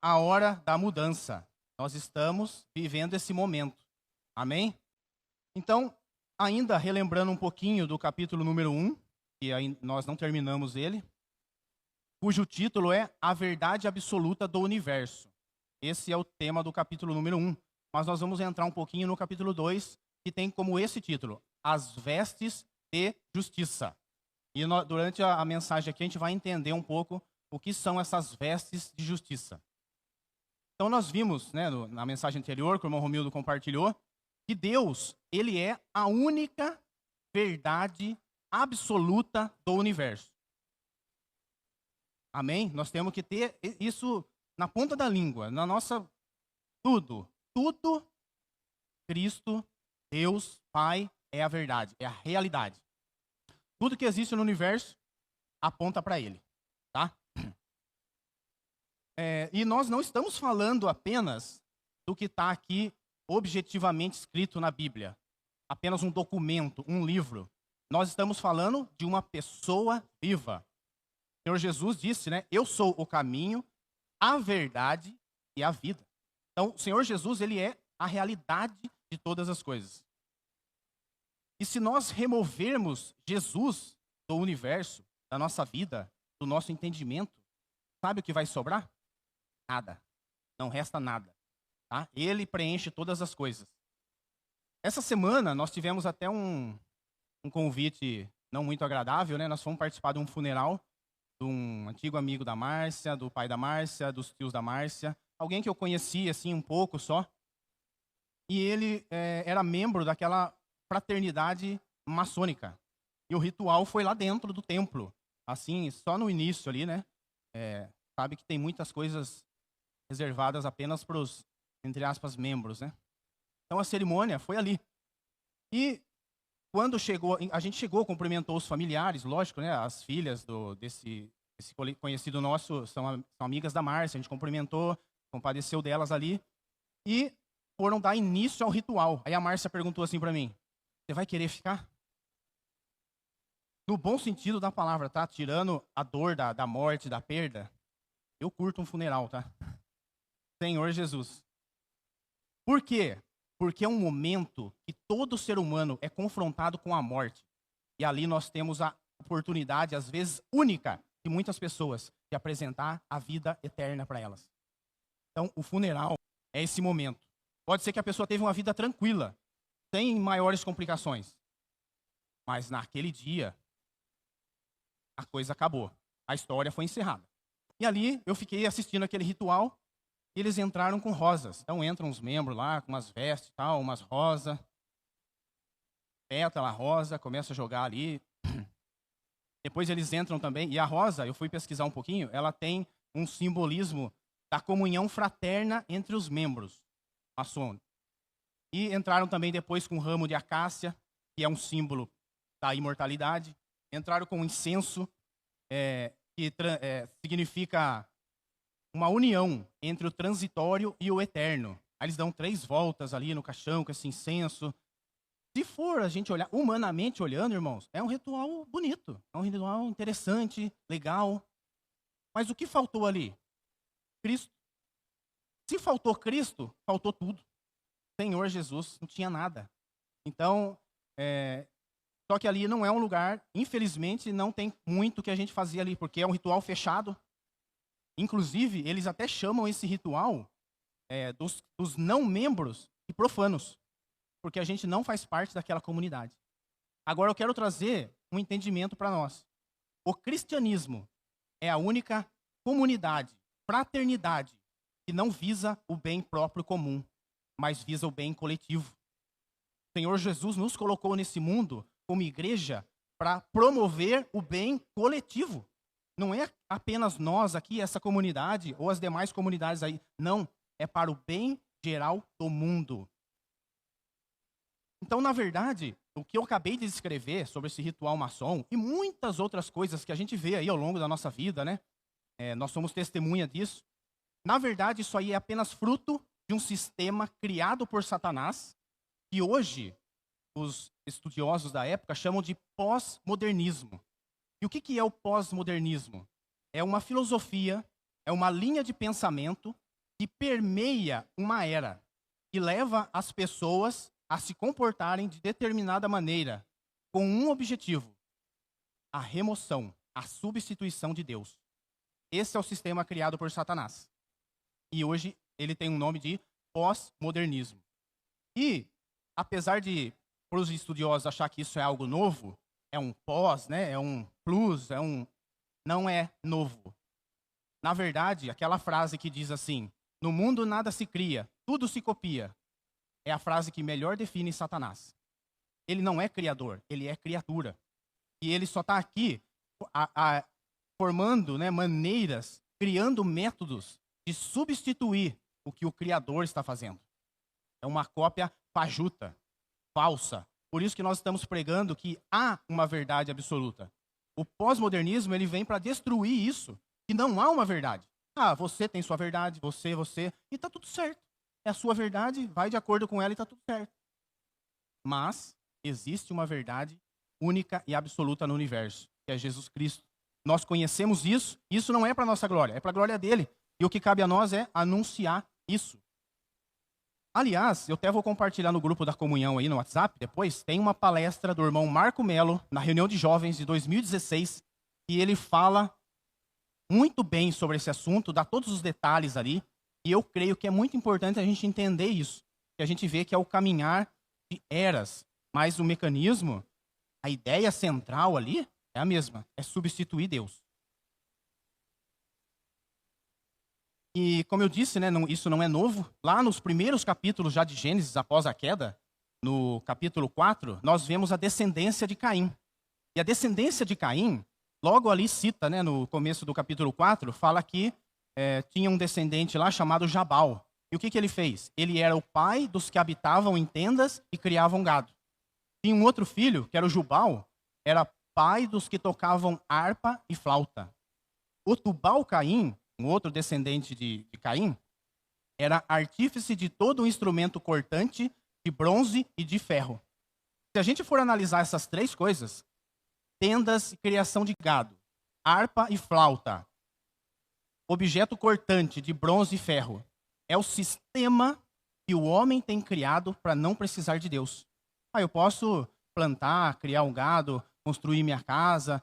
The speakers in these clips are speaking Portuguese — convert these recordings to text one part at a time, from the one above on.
a hora da mudança. Nós estamos vivendo esse momento. Amém? Então, ainda relembrando um pouquinho do capítulo número 1, que nós não terminamos ele, cujo título é A Verdade Absoluta do Universo. Esse é o tema do capítulo número 1. Mas nós vamos entrar um pouquinho no capítulo 2, que tem como esse título, As Vestes de Justiça. E durante a mensagem aqui a gente vai entender um pouco o que são essas vestes de justiça. Então nós vimos, né, na mensagem anterior, que o irmão Romildo compartilhou, que Deus, ele é a única verdade absoluta do universo. Amém? Nós temos que ter isso na ponta da língua, na nossa... Tudo, Cristo, Deus, Pai, é a verdade, é a realidade. Tudo que existe no universo aponta para Ele, tá? E nós não estamos falando apenas do que está aqui objetivamente escrito na Bíblia, apenas um documento, um livro. Nós estamos falando de uma pessoa viva. O Senhor Jesus disse, né? Eu sou o caminho, a verdade e a vida. Então, o Senhor Jesus, ele é a realidade de todas as coisas. E se nós removermos Jesus do universo, da nossa vida, do nosso entendimento, sabe o que vai sobrar? Nada. Não resta nada. Tá? Ele preenche todas as coisas. Essa semana, nós tivemos até um convite não muito agradável, né? Nós fomos participar de um funeral de um antigo amigo da Márcia, do pai da Márcia, dos tios da Márcia. Alguém que eu conhecia, assim, um pouco só. E ele era membro daquela fraternidade maçônica. E o ritual foi lá dentro do templo. Assim, só no início ali, né? Sabe que tem muitas coisas reservadas apenas para os, entre aspas, membros, né? Então a cerimônia foi ali. E quando chegou, a gente chegou, cumprimentou os familiares, lógico, né? As filhas desse conhecido nosso são amigas da Márcia, a gente cumprimentou, compadeceu delas ali e foram dar início ao ritual. Aí a Márcia perguntou assim para mim: você vai querer ficar? No bom sentido da palavra, tá? Tirando a dor da morte, da perda, eu curto um funeral, tá? Senhor Jesus. Por quê? Porque é um momento que todo ser humano é confrontado com a morte. E ali nós temos a oportunidade, às vezes única, de muitas pessoas, de apresentar a vida eterna para elas. Então, o funeral é esse momento. Pode ser que a pessoa teve uma vida tranquila, sem maiores complicações. Mas naquele dia, a coisa acabou. A história foi encerrada. E ali, eu fiquei assistindo aquele ritual, e eles entraram com rosas. Então, entram os membros lá, com umas vestes e tal, umas rosas. Pétala rosa, começa a jogar ali. Depois eles entram também. E a rosa, eu fui pesquisar um pouquinho, ela tem um simbolismo da comunhão fraterna entre os membros maçônicos. E entraram também depois com um ramo de acácia, que é um símbolo da imortalidade. Entraram com incenso, que significa uma união entre o transitório e o eterno. Aí eles dão 3 voltas ali no caixão com esse incenso. Se for a gente olhar, humanamente olhando, irmãos, é um ritual bonito, é um ritual interessante, legal. Mas o que faltou ali? Cristo. Se faltou Cristo, faltou tudo. Senhor Jesus, não tinha nada. Então, só que ali não é um lugar, infelizmente, não tem muito que a gente fazia ali, porque é um ritual fechado. Inclusive, eles até chamam esse ritual dos não membros de profanos, porque a gente não faz parte daquela comunidade. Agora eu quero trazer um entendimento para nós. O cristianismo é a única comunidade, fraternidade, que não visa o bem próprio comum, mas visa o bem coletivo. O Senhor Jesus nos colocou nesse mundo como igreja para promover o bem coletivo. Não é apenas nós aqui, essa comunidade, ou as demais comunidades aí. Não, é para o bem geral do mundo. Então, na verdade, o que eu acabei de descrever sobre esse ritual maçom e muitas outras coisas que a gente vê aí ao longo da nossa vida, né? Nós somos testemunha disso. Na verdade, isso aí é apenas fruto de um sistema criado por Satanás, que hoje os estudiosos da época chamam de pós-modernismo. E o que é o pós-modernismo? É uma filosofia, é uma linha de pensamento que permeia uma era e leva as pessoas a se comportarem de determinada maneira, com um objetivo: a remoção, a substituição de Deus. Esse é o sistema criado por Satanás. E hoje ele tem um nome de pós-modernismo. E, apesar de, para os estudiosos, achar que isso é algo novo, é um pós, né? É um plus, não é novo. Na verdade, aquela frase que diz assim: no mundo nada se cria, tudo se copia, é a frase que melhor define Satanás. Ele não é criador, ele é criatura. E ele só está aqui formando, né, maneiras, criando métodos de substituir o que o Criador está fazendo. É uma cópia fajuta, falsa. Por isso que nós estamos pregando que há uma verdade absoluta. O pós-modernismo, ele vem para destruir isso, que não há uma verdade. Ah, você tem sua verdade, você, e está tudo certo. É a sua verdade, vai de acordo com ela e está tudo certo. Mas existe uma verdade única e absoluta no universo, que é Jesus Cristo. Nós conhecemos isso, e isso não é para a nossa glória, é para a glória dele. E o que cabe a nós é anunciar isso. Aliás, eu até vou compartilhar no grupo da comunhão aí no WhatsApp depois, tem uma palestra do irmão Marco Melo, na reunião de jovens de 2016, e ele fala muito bem sobre esse assunto, dá todos os detalhes ali, e eu creio que é muito importante a gente entender isso, que a gente vê que é o caminhar de eras, mas o mecanismo, a ideia central ali é a mesma, é substituir Deus. E como eu disse, né, isso não é novo. Lá nos primeiros capítulos já de Gênesis, após a queda, no capítulo 4, nós vemos a descendência de Caim. E a descendência de Caim, logo ali cita, né, no começo do capítulo 4, fala que tinha um descendente lá chamado Jabal. E o que ele fez? Ele era o pai dos que habitavam em tendas e criavam gado. Tinha um outro filho, que era o Jubal, era pai dos que tocavam harpa e flauta. O Tubal-Caim, um outro descendente de Caim, era artífice de todo um instrumento cortante de bronze e de ferro. Se a gente for analisar essas três coisas, tendas e criação de gado, harpa e flauta, objeto cortante de bronze e ferro, é o sistema que o homem tem criado para não precisar de Deus. Eu posso plantar, criar um gado, construir minha casa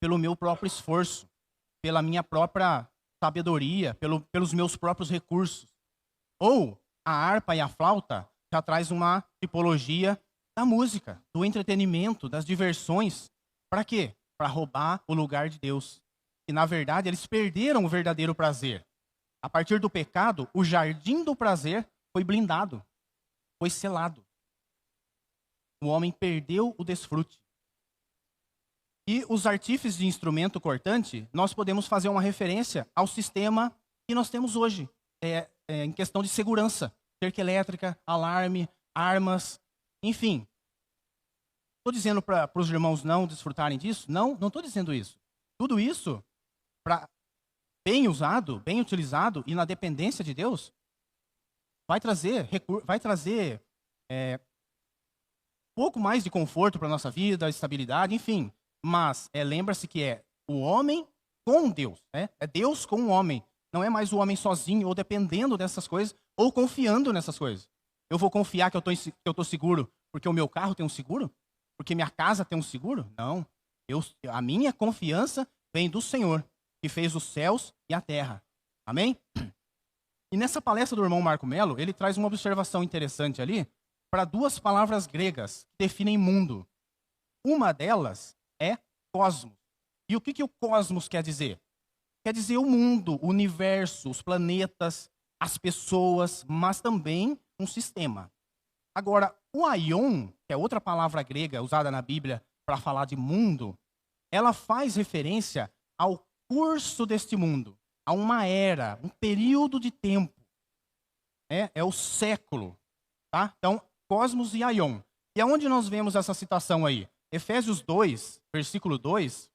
pelo meu próprio esforço, pela minha própria sabedoria, pelos meus próprios recursos. Ou a harpa e a flauta já traz uma tipologia da música, do entretenimento, das diversões. Para quê? Para roubar o lugar de Deus. E na verdade eles perderam o verdadeiro prazer. A partir do pecado, o jardim do prazer foi blindado, foi selado. O homem perdeu o desfrute. E os artífices de instrumento cortante, nós podemos fazer uma referência ao sistema que nós temos hoje, em questão de segurança, cerca elétrica, alarme, armas, enfim. Estou dizendo para os irmãos não desfrutarem disso? Não estou dizendo isso. Tudo isso, bem usado, bem utilizado e na dependência de Deus, vai trazer pouco mais de conforto para a nossa vida, estabilidade, enfim. Mas lembra-se que é o homem com Deus, né? É Deus com o homem. Não é mais o homem sozinho ou dependendo dessas coisas ou confiando nessas coisas. Eu vou confiar que eu estou seguro porque o meu carro tem um seguro? Porque minha casa tem um seguro? Não. A minha confiança vem do Senhor, que fez os céus e a terra. Amém? E nessa palestra do irmão Marco Melo, ele traz uma observação interessante ali para duas palavras gregas que definem mundo. Uma delas é cosmos. E o que o cosmos quer dizer? Quer dizer o mundo, o universo, os planetas, as pessoas, mas também um sistema. Agora, o aion, que é outra palavra grega usada na Bíblia para falar de mundo, ela faz referência ao curso deste mundo, a uma era, um período de tempo. É o século. Tá? Então, cosmos e aion. E aonde nós vemos essa citação aí? Efésios 2, versículo 2,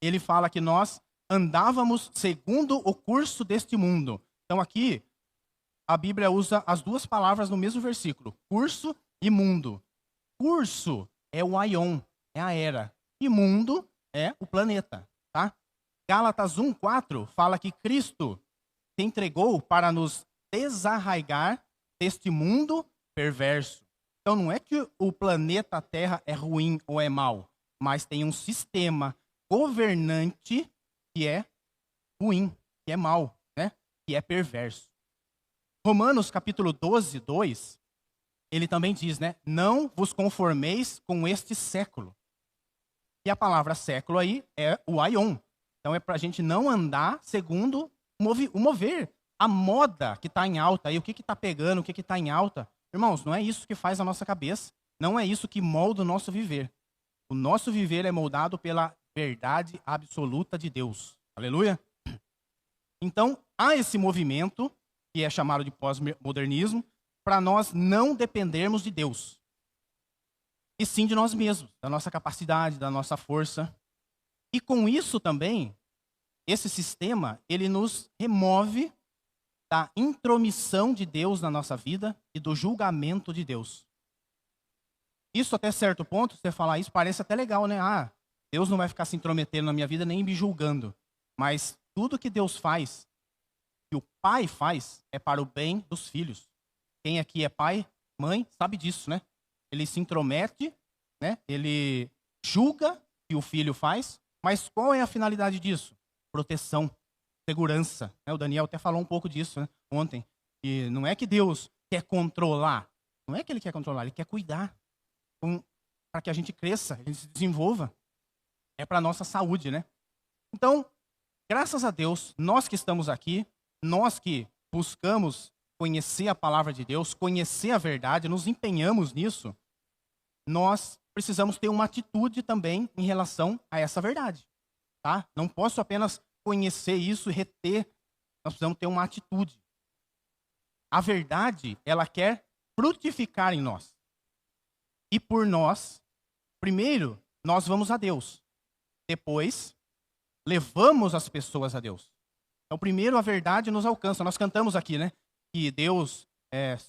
ele fala que nós andávamos segundo o curso deste mundo. Então aqui, a Bíblia usa as duas palavras no mesmo versículo, curso e mundo. Curso é o aion, é a era. E mundo é o planeta. Tá? Gálatas 1,4 fala que Cristo que entregou para nos desarraigar deste mundo perverso. Então não é que o planeta Terra é ruim ou é mau, mas tem um sistema governante que é ruim, que é mau, né? Que é perverso. Romanos capítulo 12, 2, ele também diz, né? Não vos conformeis com este século. E a palavra século aí é o aion. Então é para a gente não andar segundo o mover, a moda que está em alta, aí o que está pegando, o que está em alta. Irmãos, não é isso que faz a nossa cabeça, não é isso que molda o nosso viver. O nosso viver é moldado pela verdade absoluta de Deus. Aleluia? Então, há esse movimento, que é chamado de pós-modernismo, para nós não dependermos de Deus. E sim de nós mesmos, da nossa capacidade, da nossa força. E com isso também, esse sistema, ele nos remove da intromissão de Deus na nossa vida e do julgamento de Deus. Isso até certo ponto, você falar isso, parece até legal, né? Ah, Deus não vai ficar se intrometendo na minha vida nem me julgando. Mas tudo que Deus faz, que o Pai faz, é para o bem dos filhos. Quem aqui é pai, mãe, sabe disso, né? Ele se intromete, né? Ele julga o que o filho faz, mas qual é a finalidade disso? Proteção, segurança. O Daniel até falou um pouco disso, né, ontem. E não é que Deus quer controlar, não é que ele quer controlar, ele quer cuidar para que a gente cresça, a gente se desenvolva. É para a nossa saúde, né? Então, graças a Deus, nós que estamos aqui, nós que buscamos conhecer a palavra de Deus, conhecer a verdade, nos empenhamos nisso, nós precisamos ter uma atitude também em relação a essa verdade, tá? Não posso apenas conhecer isso e reter, nós precisamos ter uma atitude. A verdade, ela quer frutificar em nós. E por nós, primeiro, nós vamos a Deus. Depois, levamos as pessoas a Deus. Então, primeiro a verdade nos alcança. Nós cantamos aqui, né? Que Deus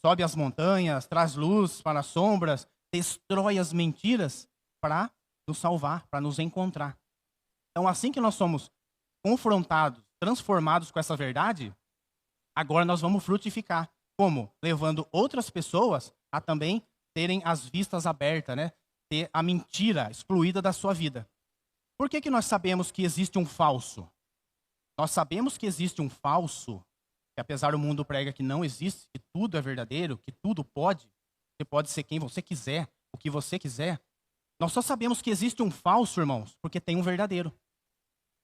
sobe as montanhas, traz luz para as sombras, destrói as mentiras para nos salvar, para nos encontrar. Então, assim que nós somos confrontados, transformados com essa verdade, agora nós vamos frutificar. Como? Levando outras pessoas a também terem as vistas abertas, né? Ter a mentira excluída da sua vida. Por que nós sabemos que existe um falso? Nós sabemos que existe um falso, que apesar do mundo prega que não existe, que tudo é verdadeiro, que tudo pode, você pode ser quem você quiser, o que você quiser. Nós só sabemos que existe um falso, irmãos, porque tem um verdadeiro.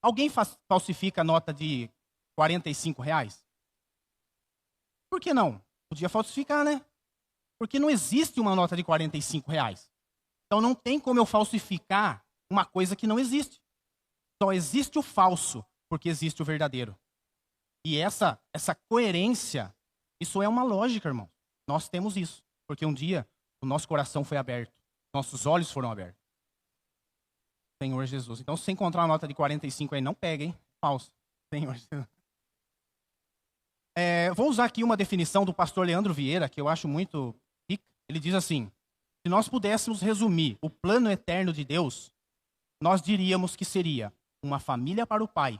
Alguém falsifica a nota de R$ 45? Por que não? Podia falsificar, né? Porque não existe uma nota de R$ 45. Então não tem como eu falsificar uma coisa que não existe. Só existe o falso, porque existe o verdadeiro. E essa coerência, isso é uma lógica, irmão. Nós temos isso, porque um dia o nosso coração foi aberto, nossos olhos foram abertos. Senhor Jesus. Então, se você encontrar uma nota de 45 aí, não pega, hein? Falso. Senhor Jesus. Vou usar aqui uma definição do pastor Leandro Vieira, que eu acho muito rica. Ele diz assim: se nós pudéssemos resumir o plano eterno de Deus, nós diríamos que seria uma família para o pai,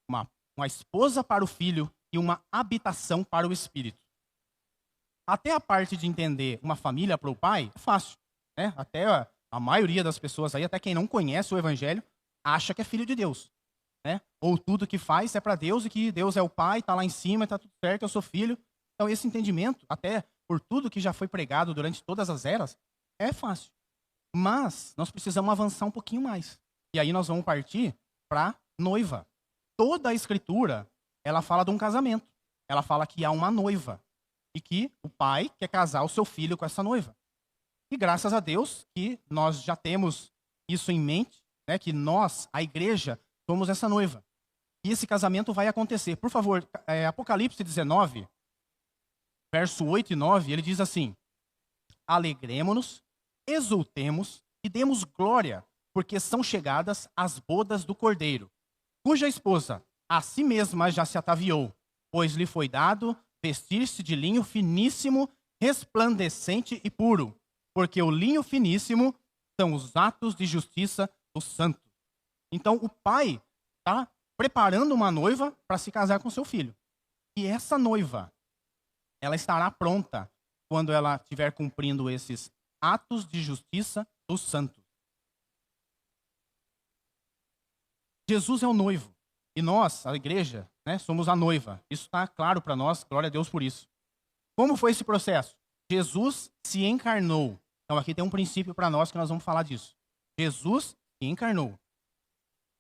uma esposa para o filho e uma habitação para o espírito. Até a parte de entender uma família para o pai é fácil, né? Até a maioria das pessoas aí, até quem não conhece o evangelho, acha que é filho de Deus, né? Ou tudo que faz é para Deus e que Deus é o pai, está lá em cima, está tudo certo, eu sou filho. Então esse entendimento, até por tudo que já foi pregado durante todas as eras, é fácil. Mas nós precisamos avançar um pouquinho mais. E aí nós vamos partir para noiva. Toda a escritura, ela fala de um casamento. Ela fala que há uma noiva e que o pai quer casar o seu filho com essa noiva. E graças a Deus que nós já temos isso em mente, né, que nós, a igreja, somos essa noiva. E esse casamento vai acontecer. Por favor, Apocalipse 19, verso 8 e 9, ele diz assim: alegremo-nos, exultemos e demos glória, porque são chegadas as bodas do Cordeiro, cuja esposa a si mesma já se ataviou, pois lhe foi dado vestir-se de linho finíssimo, resplandecente e puro, porque o linho finíssimo são os atos de justiça dos santos. Então o pai está preparando uma noiva para se casar com seu filho. que essa noiva, ela estará pronta quando ela estiver cumprindo esses atos de justiça dos santos. Jesus é o noivo. E nós, a igreja, né, somos a noiva. Isso está claro para nós, glória a Deus por isso. Como foi esse processo? Jesus se encarnou. Então aqui tem um princípio para nós que nós vamos falar disso. Jesus se encarnou.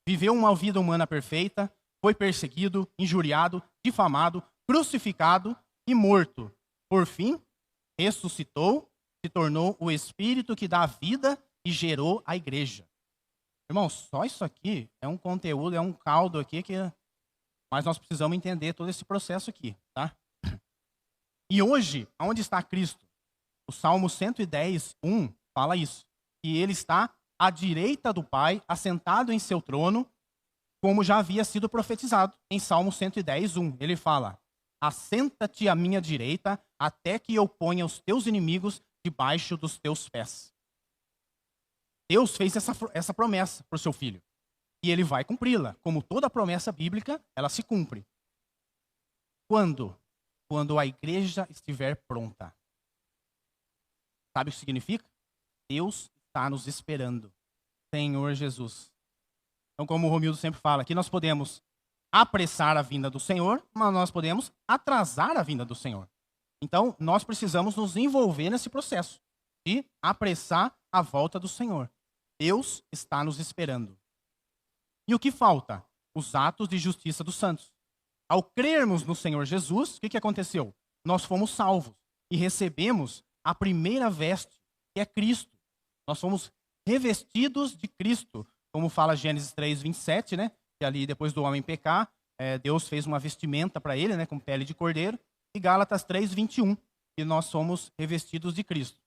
Viveu uma vida humana perfeita, foi perseguido, injuriado, difamado, crucificado e morto. Por fim, ressuscitou, se tornou o Espírito que dá vida e gerou a igreja. Irmão, só isso aqui é um conteúdo, é um caldo aqui mas nós precisamos entender todo esse processo aqui, tá? E hoje, onde está Cristo? O Salmo 110, 1 fala isso. Que ele está à direita do Pai, assentado em seu trono, como já havia sido profetizado em Salmo 110, 1. Ele fala: assenta-te à minha direita, até que eu ponha os teus inimigos debaixo dos teus pés. Deus fez essa promessa para o seu filho. E ele vai cumpri-la. Como toda promessa bíblica, ela se cumpre. Quando? Quando a igreja estiver pronta. Sabe o que significa? Deus está nos esperando. Senhor Jesus. Então, como o Romildo sempre fala, aqui nós podemos apressar a vinda do Senhor, mas nós podemos atrasar a vinda do Senhor. Então, nós precisamos nos envolver nesse processo de apressar a volta do Senhor. Deus está nos esperando. E o que falta? Os atos de justiça dos santos. Ao crermos no Senhor Jesus, o que aconteceu? Nós fomos salvos e recebemos a primeira veste, que é Cristo. Nós fomos revestidos de Cristo, como fala Gênesis 3, 27, né? Que ali, depois do homem pecar, Deus fez uma vestimenta para ele, né? Com pele de cordeiro. E Gálatas 3, 21, que nós somos revestidos de Cristo.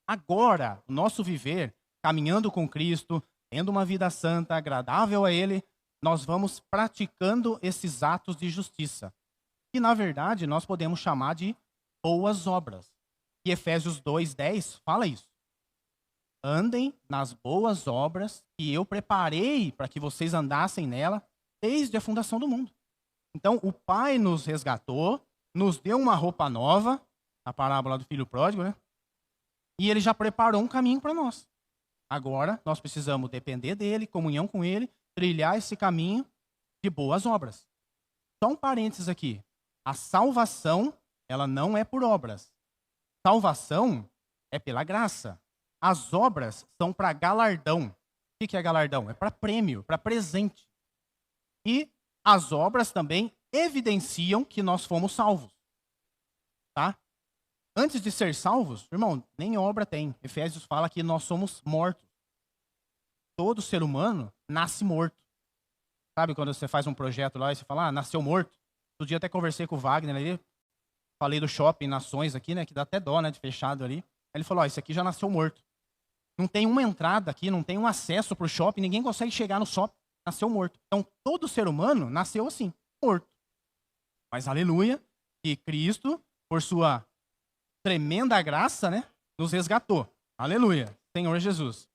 Agora, o nosso viver, caminhando com Cristo, tendo uma vida santa, agradável a Ele, nós vamos praticando esses atos de justiça. Que, na verdade, nós podemos chamar de boas obras. E Efésios 2:10 fala isso. Andem nas boas obras que eu preparei para que vocês andassem nela desde a fundação do mundo. Então, o Pai nos resgatou, nos deu uma roupa nova, a parábola do filho pródigo, né? E Ele já preparou um caminho para nós. Agora, nós precisamos depender dele, comunhão com ele, trilhar esse caminho de boas obras. Só um parênteses aqui. A salvação, ela não é por obras. Salvação é pela graça. As obras são para galardão. O que é galardão? É para prêmio, para presente. E as obras também evidenciam que nós fomos salvos. Tá? Antes de ser salvos, irmão, nem obra tem. Efésios fala que nós somos mortos. Todo ser humano nasce morto. Sabe quando você faz um projeto lá e você fala, nasceu morto? Outro dia até conversei com o Wagner ali, falei do shopping Nações aqui, né, que dá até dó, né, de fechado ali. Aí ele falou, esse aqui já nasceu morto. Não tem uma entrada aqui, não tem um acesso para o shopping, ninguém consegue chegar no shopping, nasceu morto. Então, todo ser humano nasceu assim, morto. Mas, aleluia, que Cristo, por sua tremenda graça, né, nos resgatou. Aleluia, Senhor Jesus.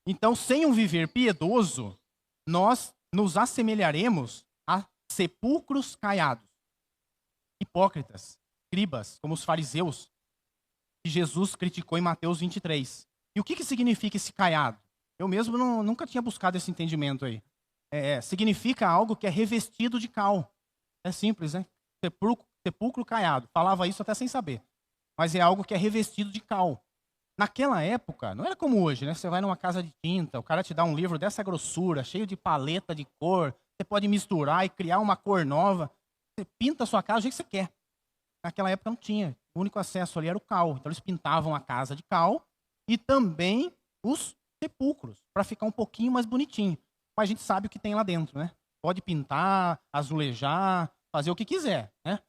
Então, sem um viver piedoso, nós nos assemelharemos a sepulcros caiados, hipócritas, escribas, como os fariseus, que Jesus criticou em Mateus 23. E o que significa esse caiado? Eu mesmo nunca tinha buscado esse entendimento aí. Significa algo que é revestido de cal. É simples, né? Sepulcro caiado. Falava isso até sem saber. Mas é algo que é revestido de cal. Naquela época, não era como hoje, né? Você vai numa casa de tinta, o cara te dá um livro dessa grossura, cheio de paleta de cor, você pode misturar e criar uma cor nova. Você pinta a sua casa do jeito que você quer. Naquela época não tinha. O único acesso ali era o cal. Então eles pintavam a casa de cal e também os sepulcros, para ficar um pouquinho mais bonitinho. Mas a gente sabe o que tem lá dentro, né? Pode pintar, azulejar, fazer o que quiser, né?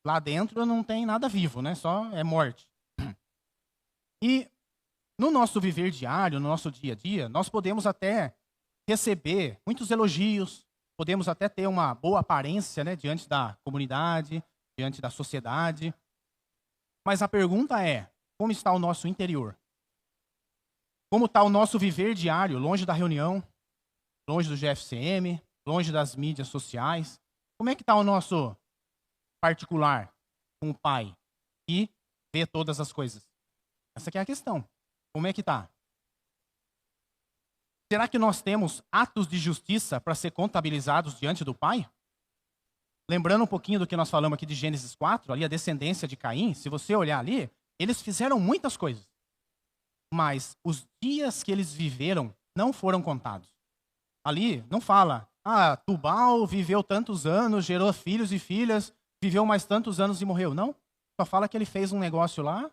Lá dentro não tem nada vivo, né? Só é morte. E no nosso viver diário, no nosso dia a dia, nós podemos até receber muitos elogios, podemos até ter uma boa aparência, né, diante da comunidade, diante da sociedade. Mas a pergunta é, como está o nosso interior? Como está o nosso viver diário, longe da reunião, longe do GFCM, longe das mídias sociais? Como é que está o nosso particular com o Pai e vê todas as coisas? Essa que é a questão. Como é que tá? Será que nós temos atos de justiça para ser contabilizados diante do Pai? Lembrando um pouquinho do que nós falamos aqui de Gênesis 4, ali a descendência de Caim, se você olhar ali, eles fizeram muitas coisas. Mas os dias que eles viveram não foram contados. Ali não fala, Tubal viveu tantos anos, gerou filhos e filhas, viveu mais tantos anos e morreu. Não, só fala que ele fez um negócio lá,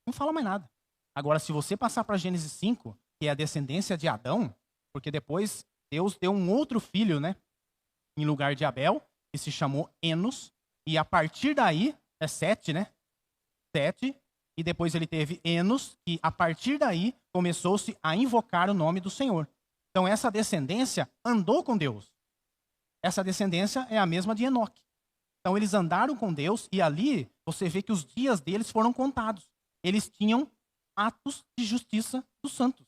não fala mais nada. Agora, se você passar para Gênesis 5, que é a descendência de Adão, porque depois Deus deu um outro filho, né, em lugar de Abel, que se chamou Enos, e a partir daí, é Sete, né? Sete, e depois ele teve Enos, e a partir daí começou-se a invocar o nome do Senhor. Então essa descendência andou com Deus. Essa descendência é a mesma de Enoque. Então eles andaram com Deus e ali você vê que os dias deles foram contados. Eles tinham atos de justiça dos santos.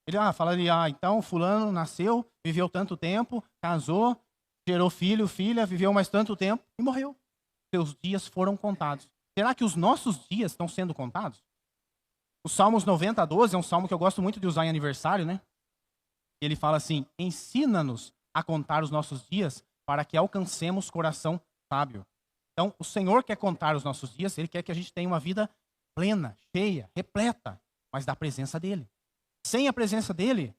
Ele fala ali, então fulano nasceu, viveu tanto tempo, casou, gerou filho, filha, viveu mais tanto tempo e morreu. Seus dias foram contados. Será que os nossos dias estão sendo contados? O Salmos 90:12 é um salmo que eu gosto muito de usar em aniversário, né? Ele fala assim, ensina-nos a contar os nossos dias para que alcancemos coração sábio. Então, o Senhor quer contar os nossos dias, Ele quer que a gente tenha uma vida plena, cheia, repleta, mas da presença dEle. Sem a presença dEle,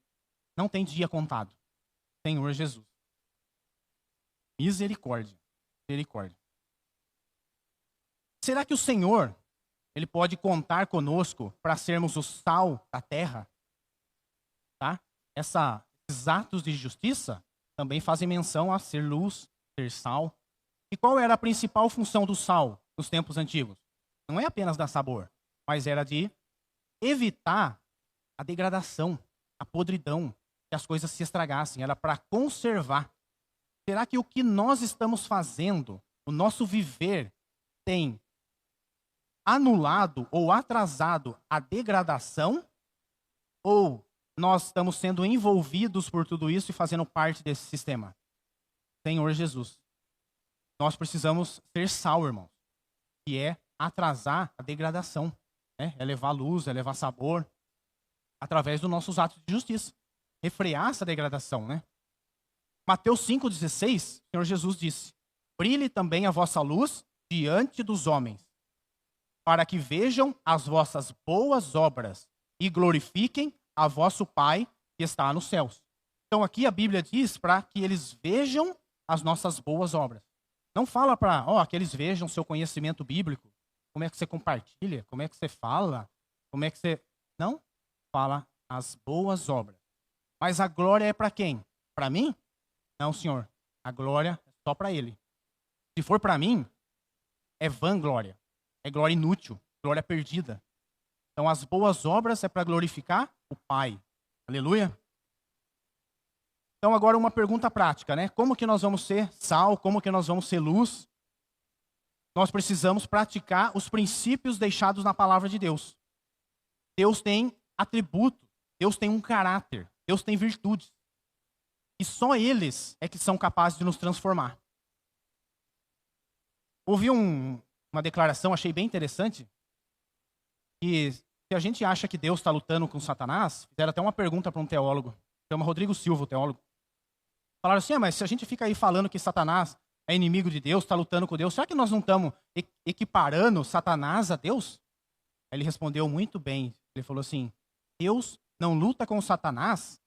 não tem dia contado. Senhor Jesus. Misericórdia. Misericórdia. Será que o Senhor, Ele pode contar conosco para sermos o sal da terra? Tá? Esses atos de justiça também fazem menção a ser luz, ser sal. E qual era a principal função do sal nos tempos antigos? Não é apenas dar sabor, mas era de evitar a degradação, a podridão, que as coisas se estragassem. Era para conservar. Será que o que nós estamos fazendo, o nosso viver, tem anulado ou atrasado a degradação? Ou nós estamos sendo envolvidos por tudo isso e fazendo parte desse sistema? Senhor Jesus. Nós precisamos ser sal, irmãos. Que é atrasar a degradação. Né? É levar luz, é levar sabor. Através dos nossos atos de justiça. Refrear essa degradação, né? Mateus 5,16, o Senhor Jesus disse, brilhe também a vossa luz diante dos homens, para que vejam as vossas boas obras e glorifiquem a vosso Pai que está nos céus. Então aqui a Bíblia diz para que eles vejam as nossas boas obras. Não fala para que eles vejam seu conhecimento bíblico, como é que você compartilha, como é que você fala, como é que você... Não, fala as boas obras. Mas a glória é para quem? Para mim? Não, Senhor. A glória é só para Ele. Se for para mim, é vanglória. É glória inútil, glória perdida. Então as boas obras é para glorificar o Pai. Aleluia. Então agora uma pergunta prática, né? Como que nós vamos ser sal? Como que nós vamos ser luz? Nós precisamos praticar os princípios deixados na palavra de Deus. Deus tem atributos, Deus tem um caráter, Deus tem virtudes. E só eles é que são capazes de nos transformar. Ouvi uma declaração, achei bem interessante, que se a gente acha que Deus está lutando com Satanás, fizeram até uma pergunta para um teólogo, chama Rodrigo Silva, o teólogo. Falaram assim, mas se a gente fica aí falando que Satanás é inimigo de Deus, está lutando com Deus, será que nós não estamos equiparando Satanás a Deus? Aí ele respondeu muito bem, ele falou assim, Deus não luta com Satanás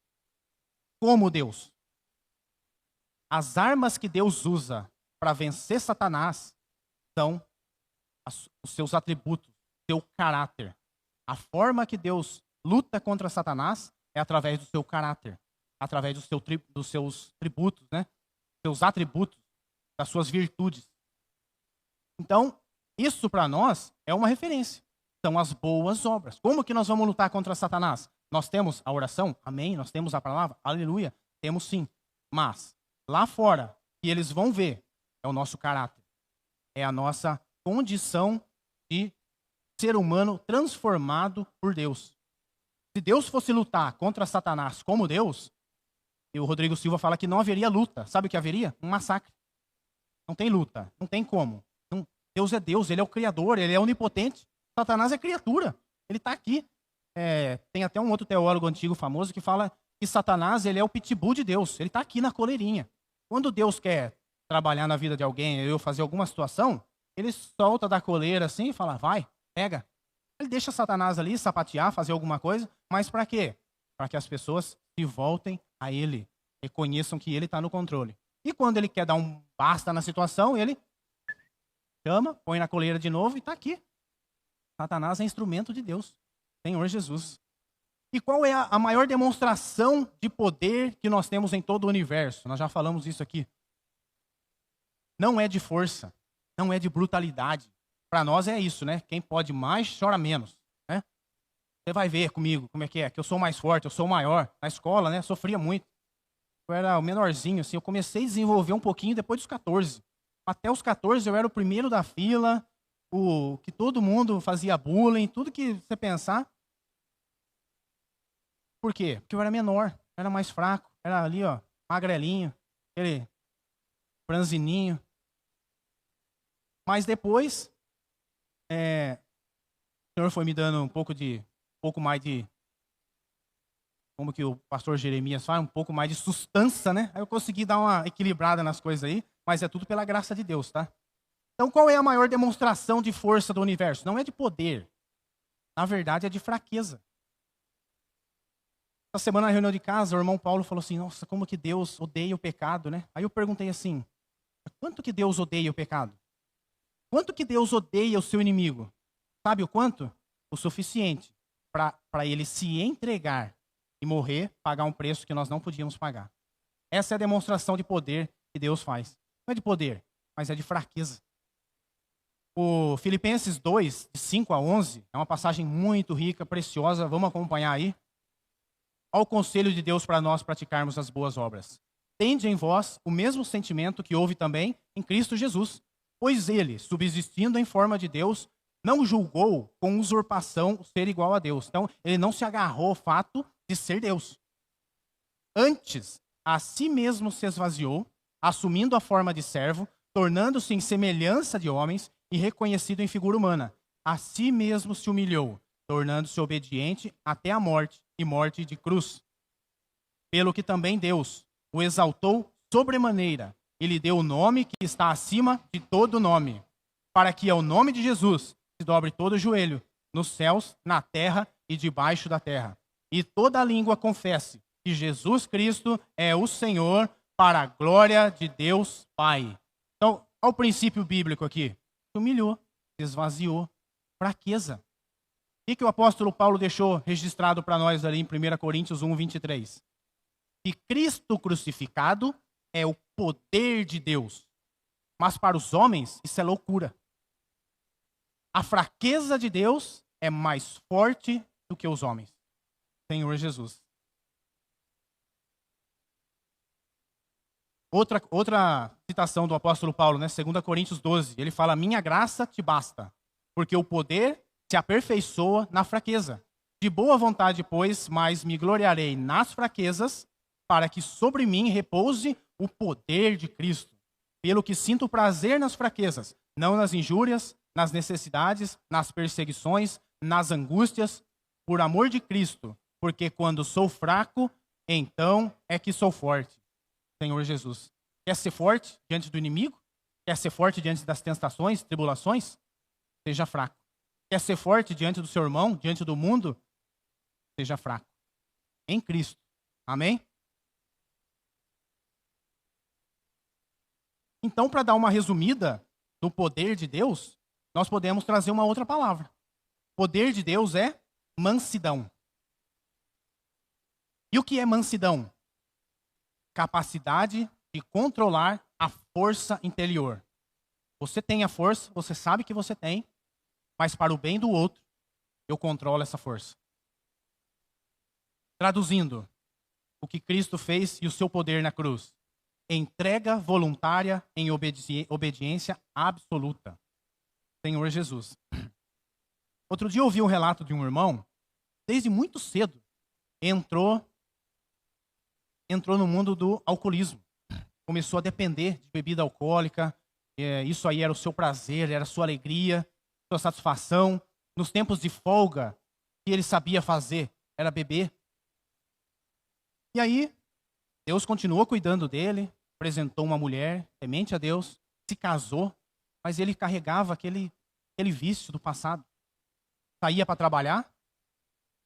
como Deus. As armas que Deus usa para vencer Satanás são os seus atributos, seu caráter. A forma que Deus luta contra Satanás é através do seu caráter, através dos seus tributos, né? Seus atributos, das suas virtudes. Então, isso para nós é uma referência. São as boas obras. Como que nós vamos lutar contra Satanás? Nós temos a oração? Amém. Nós temos a palavra? Aleluia. Temos sim. Mas, lá fora, que eles vão ver, é o nosso caráter. É a nossa condição de ser humano transformado por Deus. Se Deus fosse lutar contra Satanás como Deus, e o Rodrigo Silva fala que não haveria luta. Sabe o que haveria? Um massacre. Não tem luta. Não tem como. Deus é Deus, ele é o Criador, ele é onipotente. Satanás é criatura, ele está aqui. Tem até um outro teólogo antigo famoso que fala que Satanás ele é o pitbull de Deus, ele está aqui na coleirinha. Quando Deus quer trabalhar na vida de alguém, ou fazer alguma situação, ele solta da coleira assim e fala, vai, pega. Ele deixa Satanás ali sapatear, fazer alguma coisa, mas para quê? Para que as pessoas se voltem a ele, reconheçam que ele está no controle. E quando ele quer dar um basta na situação, ele chama, põe na coleira de novo e está aqui. Satanás é instrumento de Deus, Senhor Jesus. E qual é a maior demonstração de poder que nós temos em todo o universo? Nós já falamos isso aqui. Não é de força, não é de brutalidade. Para nós é isso, né? Quem pode mais, chora menos, né? Você vai ver comigo como é, que eu sou mais forte, eu sou maior. Na escola, né? Sofria muito. Eu era o menorzinho, assim, eu comecei a desenvolver um pouquinho depois dos 14. Até os 14 eu era o primeiro da fila, o que todo mundo fazia bullying, tudo que você pensar. Por quê? Porque eu era menor, era mais fraco, era ali, ó, magrelinho, aquele franzininho. Mas depois, o Senhor foi me dando um pouco mais de, como que o pastor Jeremias fala, um pouco mais de sustância, né? Aí eu consegui dar uma equilibrada nas coisas aí, mas é tudo pela graça de Deus, tá? Então, qual é a maior demonstração de força do universo? Não é de poder. Na verdade, é de fraqueza. Essa semana na reunião de casa, o irmão Paulo falou assim, nossa, como que Deus odeia o pecado, né? Aí eu perguntei assim, quanto que Deus odeia o pecado? Quanto que Deus odeia o seu inimigo? Sabe o quanto? O suficiente para ele se entregar e morrer, pagar um preço que nós não podíamos pagar. Essa é a demonstração de poder que Deus faz. Não é de poder, mas é de fraqueza. O Filipenses 2, de 5 a 11, é uma passagem muito rica, preciosa. Vamos acompanhar aí. Olha o conselho de Deus para nós praticarmos as boas obras. Tende em vós o mesmo sentimento que houve também em Cristo Jesus, pois ele, subsistindo em forma de Deus, não julgou com usurpação ser igual a Deus. Então, ele não se agarrou ao fato de ser Deus. Antes, a si mesmo se esvaziou, assumindo a forma de servo, tornando-se em semelhança de homens e reconhecido em figura humana. A si mesmo se humilhou, tornando-se obediente até a morte e morte de cruz. Pelo que também Deus o exaltou sobremaneira e lhe deu o nome que está acima de todo nome, para que ao nome de Jesus se dobre todo o joelho, nos céus, na terra e debaixo da terra, e toda a língua confesse que Jesus Cristo é o Senhor, para a glória de Deus Pai. Então, olha o princípio bíblico aqui. Se humilhou, se esvaziou, fraqueza. O que o apóstolo Paulo deixou registrado para nós ali em 1 Coríntios 1, 23? Que Cristo crucificado é o poder de Deus, mas para os homens isso é loucura. A fraqueza de Deus é mais forte do que os homens. Senhor Jesus. Outra citação do apóstolo Paulo, né? 2 Coríntios 12, ele fala, minha graça te basta, porque o poder se aperfeiçoa na fraqueza. De boa vontade, pois, mas me gloriarei nas fraquezas, para que sobre mim repouse o poder de Cristo. Pelo que sinto prazer nas fraquezas, não nas injúrias, nas necessidades, nas perseguições, nas angústias, por amor de Cristo, porque quando sou fraco, então é que sou forte. Senhor Jesus. Quer ser forte diante do inimigo? Quer ser forte diante das tentações, tribulações? Seja fraco. Quer ser forte diante do seu irmão, diante do mundo? Seja fraco. Em Cristo. Amém? Então, para dar uma resumida do poder de Deus, nós podemos trazer uma outra palavra. O poder de Deus é mansidão. E o que é mansidão? Capacidade de controlar a força interior. Você tem a força, você sabe que você tem, mas para o bem do outro, eu controlo essa força. Traduzindo, o que Cristo fez e o seu poder na cruz. Entrega voluntária em obediência absoluta. Senhor Jesus. Outro dia eu ouvi um relato de um irmão, desde muito cedo, entrou no mundo do alcoolismo. Começou a depender de bebida alcoólica, isso aí era o seu prazer, era a sua alegria, sua satisfação. Nos tempos de folga, o que ele sabia fazer era beber. E aí, Deus continuou cuidando dele, apresentou uma mulher temente a Deus, se casou, mas ele carregava aquele vício do passado. Saía para trabalhar,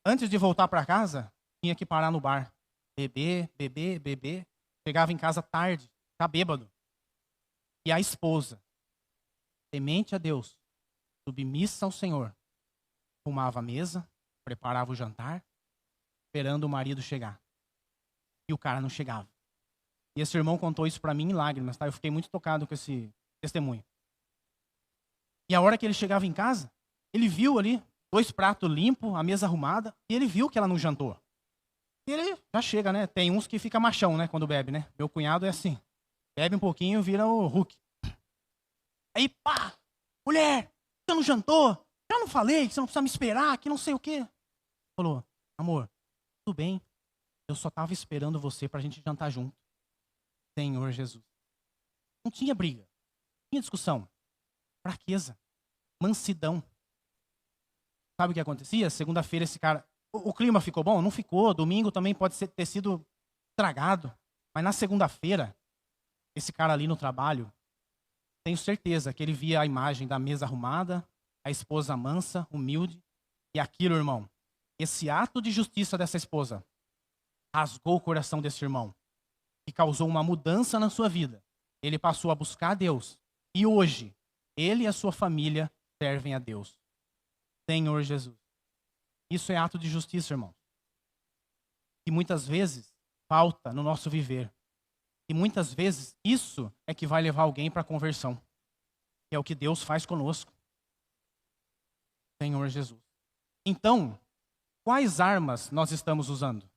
antes de voltar para casa, tinha que parar no bar. Beber. Chegava em casa tarde, tá bêbado. E a esposa, temente a Deus, submissa ao Senhor, arrumava a mesa, preparava o jantar, esperando o marido chegar. E o cara não chegava. E esse irmão contou isso para mim em lágrimas, tá? Eu fiquei muito tocado com esse testemunho. E a hora que ele chegava em casa, ele viu ali 2 pratos limpos, a mesa arrumada, e ele viu que ela não jantou. E ele já chega, né? Tem uns que fica machão, né? Quando bebe, né? Meu cunhado é assim. Bebe um pouquinho, vira o Hulk. Aí, pá! Mulher, você não jantou? Já não falei que você não precisa me esperar, que não sei o quê. Falou, amor, tudo bem. Eu só estava esperando você pra gente jantar junto. Senhor Jesus. Não tinha briga. Não tinha discussão. Fraqueza. Mansidão. Sabe o que acontecia? Segunda-feira esse cara... O clima ficou bom? Não ficou. Domingo também pode ter sido estragado. Mas na segunda-feira, esse cara ali no trabalho, tenho certeza que ele via a imagem da mesa arrumada, a esposa mansa, humilde. E aquilo, irmão, esse ato de justiça dessa esposa rasgou o coração desse irmão e causou uma mudança na sua vida. Ele passou a buscar a Deus. E hoje, ele e a sua família servem a Deus. Senhor Jesus. Isso é ato de justiça, irmão. E muitas vezes falta no nosso viver. E muitas vezes isso é que vai levar alguém para a conversão. Que é o que Deus faz conosco. Senhor Jesus. Então, quais armas nós estamos usando?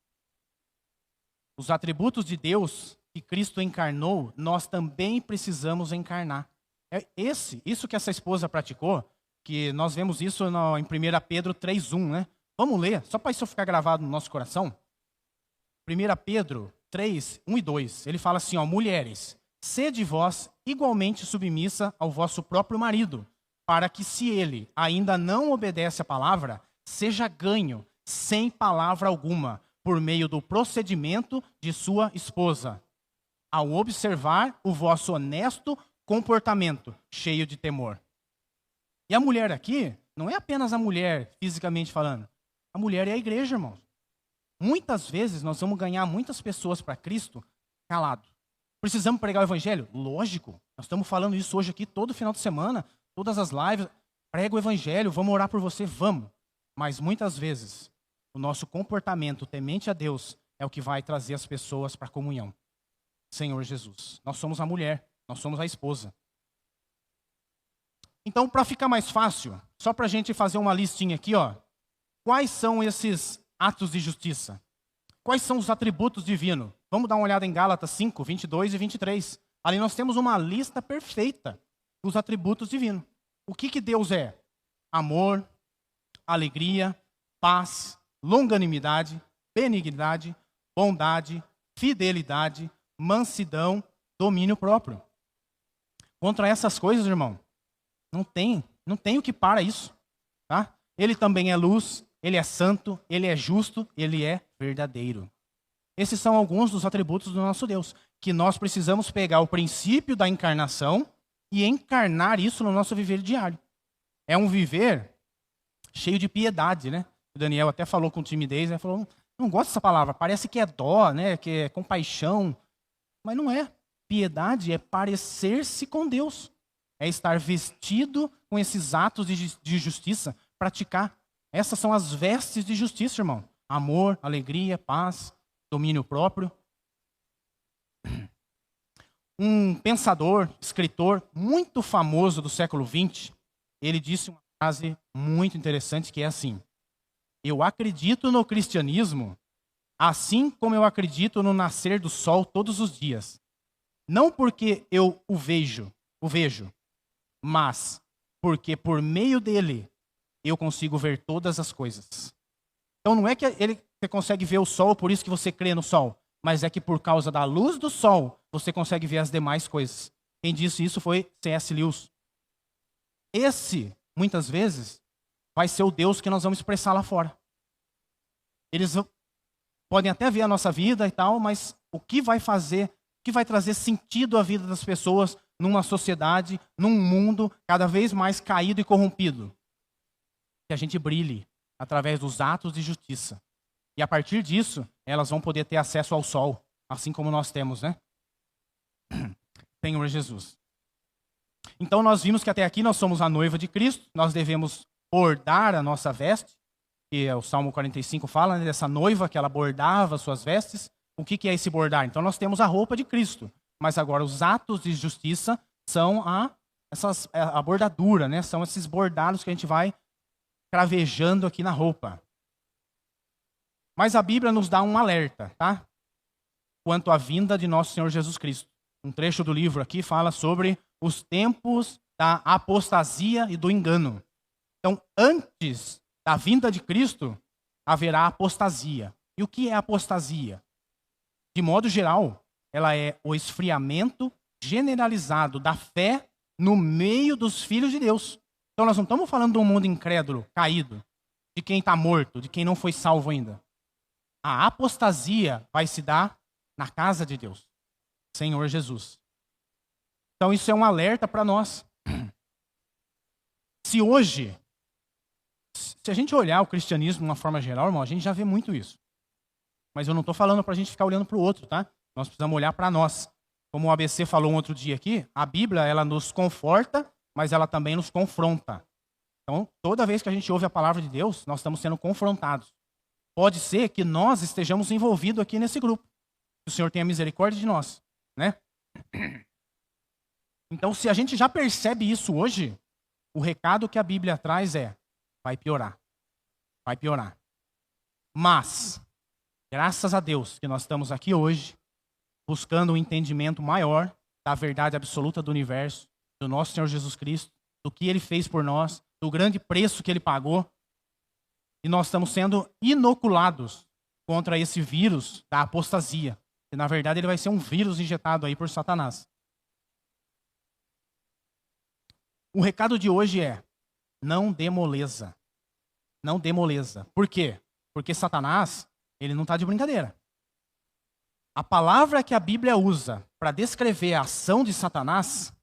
Os atributos de Deus que Cristo encarnou, nós também precisamos encarnar. É isso que essa esposa praticou, que nós vemos isso em 1 Pedro 3:1, né? Vamos ler, só para isso ficar gravado no nosso coração. 1 Pedro 3, 1 e 2, ele fala assim, ó, mulheres, sede vós igualmente submissa ao vosso próprio marido, para que se ele ainda não obedece à palavra, seja ganho, sem palavra alguma, por meio do procedimento de sua esposa, ao observar o vosso honesto comportamento, cheio de temor. E a mulher aqui, não é apenas a mulher, fisicamente falando. A mulher é a igreja, irmãos. Muitas vezes nós vamos ganhar muitas pessoas para Cristo calado. Precisamos pregar o evangelho? Lógico. Nós estamos falando isso hoje aqui todo final de semana, todas as lives. Prega o evangelho, vamos orar por você, vamos. Mas muitas vezes o nosso comportamento temente a Deus é o que vai trazer as pessoas para a comunhão. Senhor Jesus. Nós somos a mulher, nós somos a esposa. Então, para ficar mais fácil, só para a gente fazer uma listinha aqui, ó. Quais são esses atos de justiça? Quais são os atributos divinos? Vamos dar uma olhada em Gálatas 5, 22 e 23. Ali nós temos uma lista perfeita dos atributos divinos. O que Deus é? Amor, alegria, paz, longanimidade, benignidade, bondade, fidelidade, mansidão, domínio próprio. Contra essas coisas, irmão, não tem o que para isso, tá? Ele também é luz, ele é santo, ele é justo, ele é verdadeiro. Esses são alguns dos atributos do nosso Deus, que nós precisamos pegar o princípio da encarnação e encarnar isso no nosso viver diário. É um viver cheio de piedade, né? O Daniel até falou com timidez, né? Falou, não gosto dessa palavra, parece que é dó, né? Que é compaixão, mas não é. Piedade é parecer-se com Deus. É estar vestido com esses atos de justiça, praticar. Essas são as vestes de justiça, irmão. Amor, alegria, paz, domínio próprio. Um pensador, escritor muito famoso do século XX, ele disse uma frase muito interessante que é assim: eu acredito no cristianismo assim como eu acredito no nascer do sol todos os dias. Não porque eu o vejo, mas porque por meio dele eu consigo ver todas as coisas. Então não é que você consegue ver o sol, por isso que você crê no sol, mas é que por causa da luz do sol, você consegue ver as demais coisas. Quem disse isso foi C.S. Lewis. Esse, muitas vezes, vai ser o Deus que nós vamos expressar lá fora. Eles podem até ver a nossa vida e tal, mas o que vai fazer, o que vai trazer sentido à vida das pessoas numa sociedade, num mundo cada vez mais caído e corrompido? Que a gente brilhe através dos atos de justiça. E a partir disso, elas vão poder ter acesso ao sol, assim como nós temos, né? Senhor Jesus. Então nós vimos que até aqui nós somos a noiva de Cristo, nós devemos bordar a nossa veste, que o Salmo 45 fala, né, dessa noiva que ela bordava suas vestes. O que é esse bordar? Então nós temos a roupa de Cristo, mas agora os atos de justiça são a bordadura, né? São esses bordados que a gente vai cravejando aqui na roupa. Mas a Bíblia nos dá um alerta, tá? Quanto à vinda de nosso Senhor Jesus Cristo. Um trecho do livro aqui fala sobre os tempos da apostasia e do engano. Então, antes da vinda de Cristo, haverá apostasia. E o que é apostasia? De modo geral, ela é o esfriamento generalizado da fé no meio dos filhos de Deus. Então, nós não estamos falando de um mundo incrédulo, caído, de quem está morto, de quem não foi salvo ainda. A apostasia vai se dar na casa de Deus, Senhor Jesus. Então isso é um alerta para nós. Se hoje, se a gente olhar o cristianismo de uma forma geral, irmão, a gente já vê muito isso. Mas eu não estou falando para a gente ficar olhando para o outro, tá? Nós precisamos olhar para nós. Como o ABC falou um outro dia aqui, a Bíblia, ela nos conforta, mas ela também nos confronta. Então, toda vez que a gente ouve a palavra de Deus, nós estamos sendo confrontados. Pode ser que nós estejamos envolvidos aqui nesse grupo. Que o Senhor tenha misericórdia de nós, né? Então, se a gente já percebe isso hoje, o recado que a Bíblia traz é: vai piorar. Vai piorar. Mas, graças a Deus que nós estamos aqui hoje, buscando um entendimento maior da verdade absoluta do universo, do nosso Senhor Jesus Cristo, do que Ele fez por nós, do grande preço que Ele pagou. E nós estamos sendo inoculados contra esse vírus da apostasia. E, na verdade, ele vai ser um vírus injetado aí por Satanás. O recado de hoje é: não dê moleza. Não dê moleza. Por quê? Porque Satanás, ele não está de brincadeira. A palavra que a Bíblia usa para descrever a ação de Satanás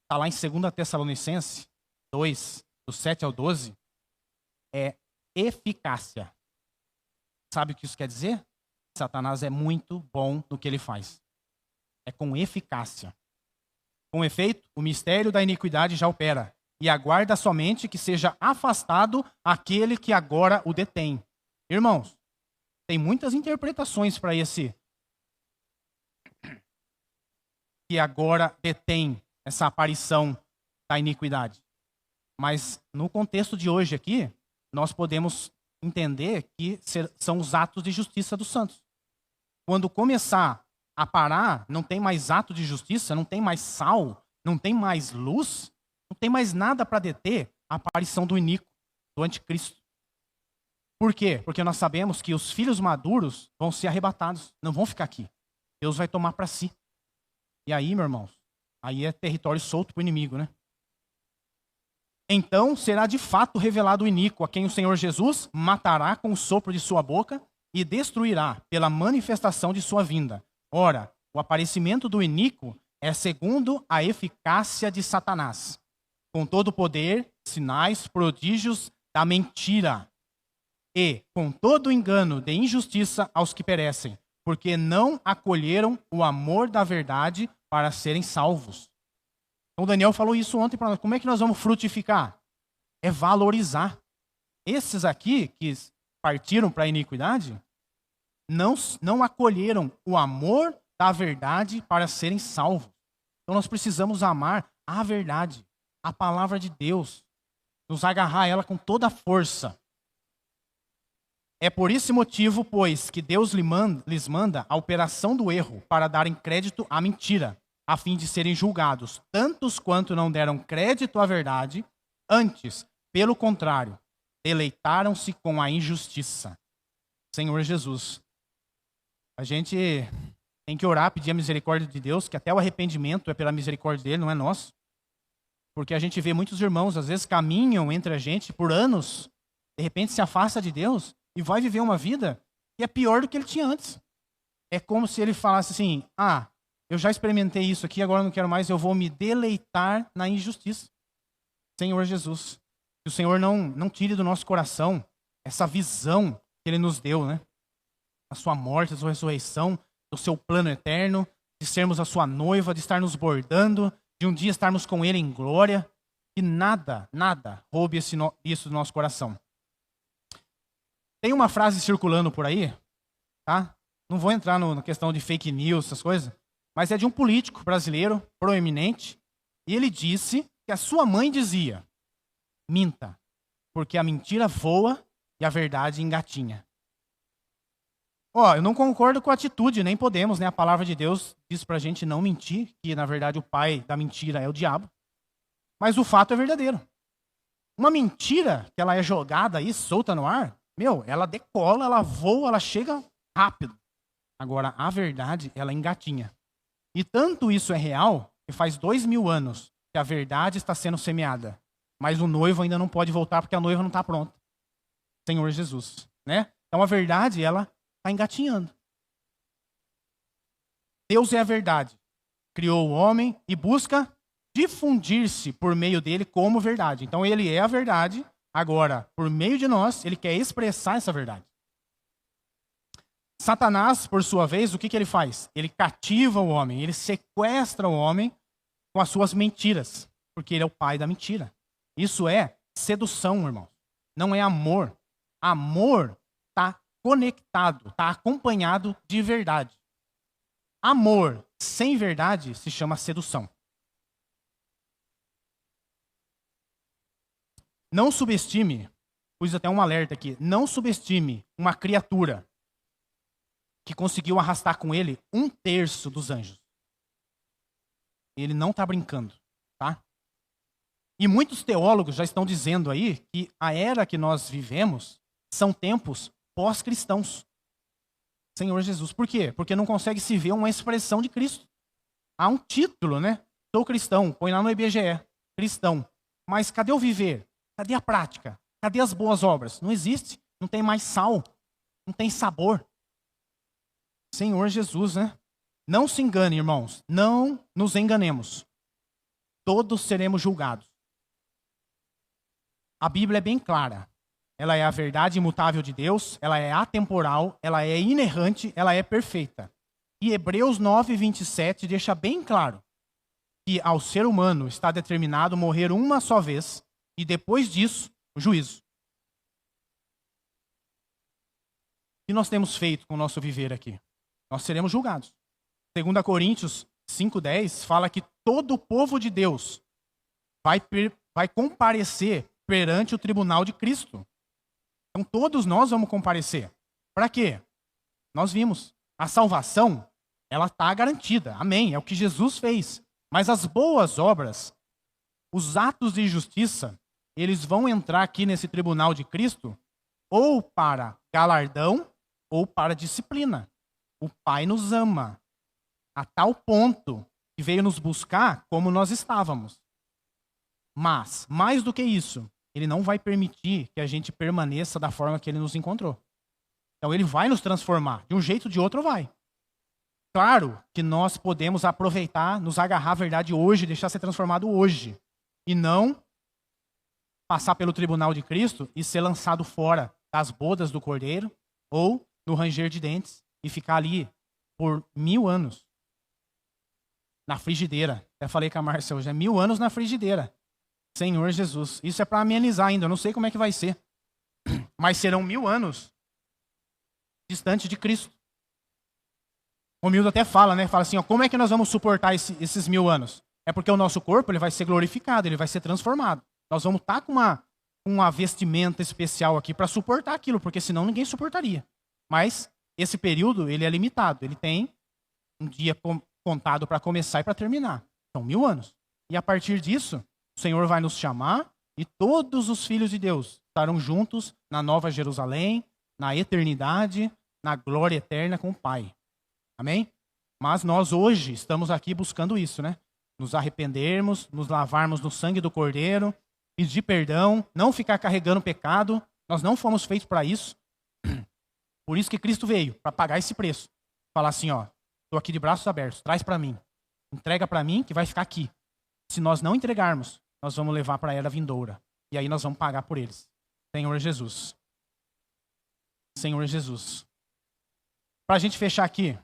está lá em 2 Tessalonicenses 2, do 7 ao 12, é eficácia. Sabe o que isso quer dizer? Satanás é muito bom no que ele faz. É com eficácia. Com efeito, o mistério da iniquidade já opera, e aguarda somente que seja afastado aquele que agora o detém. Irmãos, tem muitas interpretações para esse que agora detém essa aparição da iniquidade. Mas no contexto de hoje aqui, nós podemos entender que são os atos de justiça dos santos. Quando começar a parar, não tem mais ato de justiça, não tem mais sal, não tem mais luz, não tem mais nada para deter a aparição do iníquo, do anticristo. Por quê? Porque nós sabemos que os filhos maduros vão ser arrebatados, não vão ficar aqui. Deus vai tomar para si. E aí, meus irmãos, aí é território solto para o inimigo, né? Então será de fato revelado o iníquo, a quem o Senhor Jesus matará com o sopro de sua boca e destruirá pela manifestação de sua vinda. Ora, o aparecimento do iníquo é segundo a eficácia de Satanás, com todo o poder, sinais, prodígios da mentira, e com todo o engano de injustiça aos que perecem, porque não acolheram o amor da verdade para serem salvos. Então Daniel falou isso ontem para nós. Como é que nós vamos frutificar? É valorizar. Esses aqui que partiram para a iniquidade não acolheram o amor da verdade para serem salvos. Então nós precisamos amar a verdade, a palavra de Deus, nos agarrar a ela com toda a força. É por esse motivo, pois, que Deus lhes manda a operação do erro para darem crédito à mentira, a fim de serem julgados, tantos quanto não deram crédito à verdade, antes, pelo contrário, deleitaram-se com a injustiça. Senhor Jesus, a gente Tem que orar, pedir a misericórdia de Deus, que até o arrependimento é pela misericórdia dele, não é nosso. Porque a gente vê muitos irmãos, às vezes, caminham entre a gente por anos, de repente se afasta de Deus e vai viver uma vida que é pior do que ele tinha antes. É como se ele falasse assim, eu já experimentei isso aqui, agora não quero mais, eu vou me deleitar na injustiça. Senhor Jesus, que o Senhor não tire do nosso coração essa visão que Ele nos deu, né? A sua morte, a sua ressurreição, do seu plano eterno, de sermos a sua noiva, de estar nos bordando, de um dia estarmos com Ele em glória, que nada roube isso do nosso coração. Tem uma frase circulando por aí, tá? Não vou entrar na questão de fake news, essas coisas, mas é de um político brasileiro, proeminente, e ele disse que a sua mãe dizia, minta, porque a mentira voa e a verdade engatinha. Eu não concordo com a atitude, nem podemos, né? A palavra de Deus diz pra gente não mentir, que na verdade o pai da mentira é o diabo. Mas o fato é verdadeiro. Uma mentira que ela é jogada aí, solta no ar, ela decola, ela voa, ela chega rápido. Agora, a verdade, ela engatinha. E tanto isso é real, que faz 2000 anos que a verdade está sendo semeada. Mas o noivo ainda não pode voltar, porque a noiva não está pronta. Senhor Jesus, né? Então a verdade, ela está engatinhando. Deus é a verdade. Criou o homem e busca difundir-se por meio dele como verdade. Então ele é a verdade. Agora, por meio de nós, ele quer expressar essa verdade. Satanás, por sua vez, o que ele faz? Ele cativa o homem, ele sequestra o homem com as suas mentiras, porque ele é o pai da mentira. Isso é sedução, irmão. Não é amor. Amor está conectado, está acompanhado de verdade. Amor sem verdade se chama sedução. Não subestime, pus até um alerta aqui, não subestime uma criatura que conseguiu arrastar com ele 1/3 dos anjos. Ele não está brincando, tá? E muitos teólogos já estão dizendo aí que a era que nós vivemos são tempos pós-cristãos. Senhor Jesus. Por quê? Porque não consegue se ver uma expressão de Cristo. Há um título, né? Sou cristão, põe lá no IBGE, cristão. Mas cadê o viver? Cadê a prática? Cadê as boas obras? Não existe. Não tem mais sal. Não tem sabor. Senhor Jesus, né? Não se engane, irmãos. Não nos enganemos. Todos seremos julgados. A Bíblia é bem clara. Ela é a verdade imutável de Deus, ela é atemporal, ela é inerrante, ela é perfeita. E Hebreus 9:27 deixa bem claro que ao ser humano está determinado morrer uma só vez e depois disso, o juízo. O que nós temos feito com o nosso viver aqui? Nós seremos julgados. 2 Coríntios 5:10 fala que todo o povo de Deus vai comparecer perante o tribunal de Cristo. Então todos nós vamos comparecer. Para quê? Nós vimos. A salvação, ela está garantida. Amém. É o que Jesus fez. Mas as boas obras, os atos de justiça, eles vão entrar aqui nesse tribunal de Cristo ou para galardão ou para disciplina. O Pai nos ama a tal ponto que veio nos buscar como nós estávamos. Mas, mais do que isso, Ele não vai permitir que a gente permaneça da forma que Ele nos encontrou. Então Ele vai nos transformar. De um jeito ou de outro vai. Claro que nós podemos aproveitar, nos agarrar à verdade hoje, deixar ser transformado hoje. E não passar pelo tribunal de Cristo e ser lançado fora das bodas do Cordeiro ou no ranger de dentes e ficar ali por 1000 anos na frigideira. Até falei com a Márcia hoje, 1000 anos na frigideira. Senhor Jesus. Isso é para amenizar ainda, eu não sei como é que vai ser. Mas serão 1000 anos distante de Cristo. O Mildo até fala, né? Fala assim, como é que nós vamos suportar esses 1000 anos? É porque o nosso corpo ele vai ser glorificado, ele vai ser transformado. Nós vamos estar com uma vestimenta especial aqui para suportar aquilo, porque senão ninguém suportaria. Mas esse período ele é limitado, ele tem um dia contado para começar e para terminar. São 1000 anos. E a partir disso, o Senhor vai nos chamar e todos os filhos de Deus estarão juntos na Nova Jerusalém, na eternidade, na glória eterna com o Pai. Amém? Mas nós hoje estamos aqui buscando isso, né? Nos arrependermos, nos lavarmos no sangue do Cordeiro, pedir perdão, não ficar carregando pecado. Nós não fomos feitos para isso. Por isso que Cristo veio, para pagar esse preço. Falar assim, ó, estou aqui de braços abertos, traz para mim. Entrega para mim que vai ficar aqui. Se nós não entregarmos, nós vamos levar para a era vindoura. E aí nós vamos pagar por eles. Senhor Jesus. Senhor Jesus. Para a gente fechar aqui,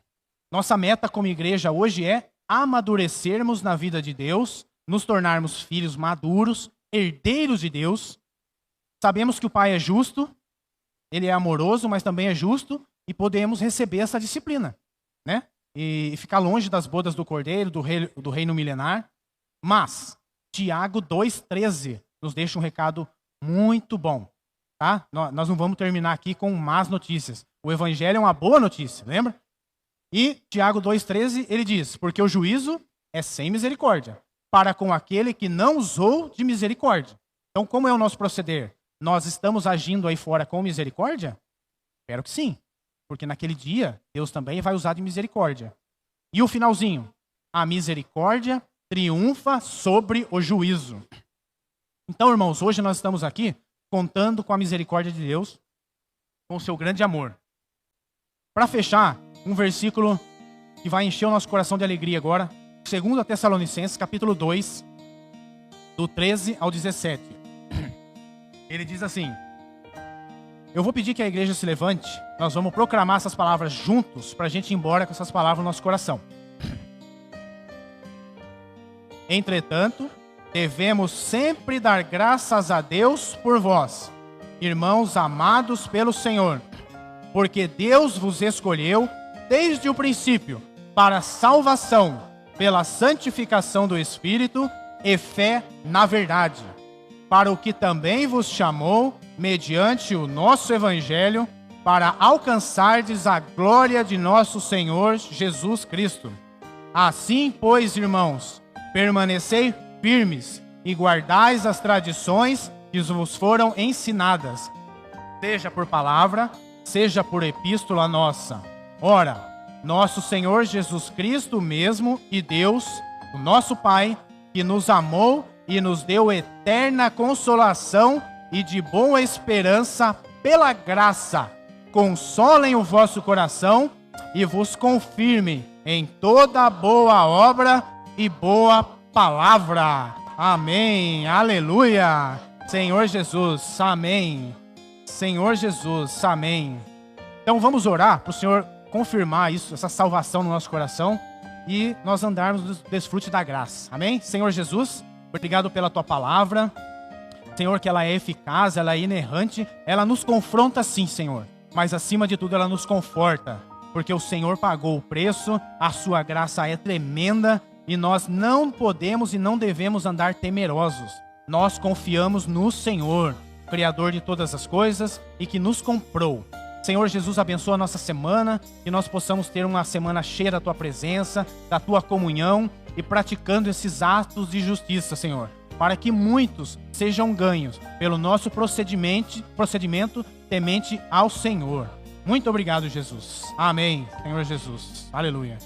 nossa meta como igreja hoje é amadurecermos na vida de Deus, nos tornarmos filhos maduros, herdeiros de Deus. Sabemos que o Pai é justo, Ele é amoroso, mas também é justo, e podemos receber essa disciplina, né? E ficar longe das bodas do Cordeiro, do reino milenar. Mas, Tiago 2,13 nos deixa um recado muito bom. Tá? Nós não vamos terminar aqui com más notícias. O Evangelho é uma boa notícia, lembra? E Tiago 2,13, ele diz, porque o juízo é sem misericórdia, para com aquele que não usou de misericórdia. Então, como é o nosso proceder? Nós estamos agindo aí fora com misericórdia? Espero que sim. Porque naquele dia, Deus também vai usar de misericórdia. E o finalzinho? A misericórdia triunfa sobre o juízo. Então, irmãos, hoje nós estamos aqui contando com a misericórdia de Deus, com o seu grande amor. Para fechar, um versículo que vai encher o nosso coração de alegria agora, 2 Tessalonicenses, capítulo 2, do 13 ao 17. Ele diz assim: eu vou pedir que a igreja se levante, nós vamos proclamar essas palavras juntos, para a gente ir embora com essas palavras no nosso coração. Entretanto, devemos sempre dar graças a Deus por vós, irmãos amados pelo Senhor, porque Deus vos escolheu desde o princípio para salvação, pela santificação do Espírito e fé na verdade, para o que também vos chamou, mediante o nosso Evangelho, para alcançardes a glória de nosso Senhor Jesus Cristo. Assim, pois, irmãos, permanecei firmes e guardais as tradições que vos foram ensinadas, seja por palavra, seja por epístola nossa. Ora, nosso Senhor Jesus Cristo mesmo e Deus, o nosso Pai, que nos amou e nos deu eterna consolação e de boa esperança pela graça, consolem o vosso coração e vos confirmem em toda boa obra e boa palavra. Amém. Aleluia. Senhor Jesus. Amém. Senhor Jesus. Amém. Então vamos orar para o Senhor confirmar isso, essa salvação no nosso coração e nós andarmos no desfrute da graça. Amém? Senhor Jesus, obrigado pela tua palavra. Senhor, que ela é eficaz, ela é inerrante, ela nos confronta sim, Senhor. Mas acima de tudo ela nos conforta, porque o Senhor pagou o preço, a sua graça é tremenda e nós não podemos e não devemos andar temerosos. Nós confiamos no Senhor, Criador de todas as coisas e que nos comprou. Senhor Jesus, abençoa a nossa semana, que nós possamos ter uma semana cheia da tua presença, da tua comunhão e praticando esses atos de justiça, Senhor, para que muitos sejam ganhos pelo nosso procedimento temente ao Senhor. Muito obrigado, Jesus. Amém, Senhor Jesus. Aleluia.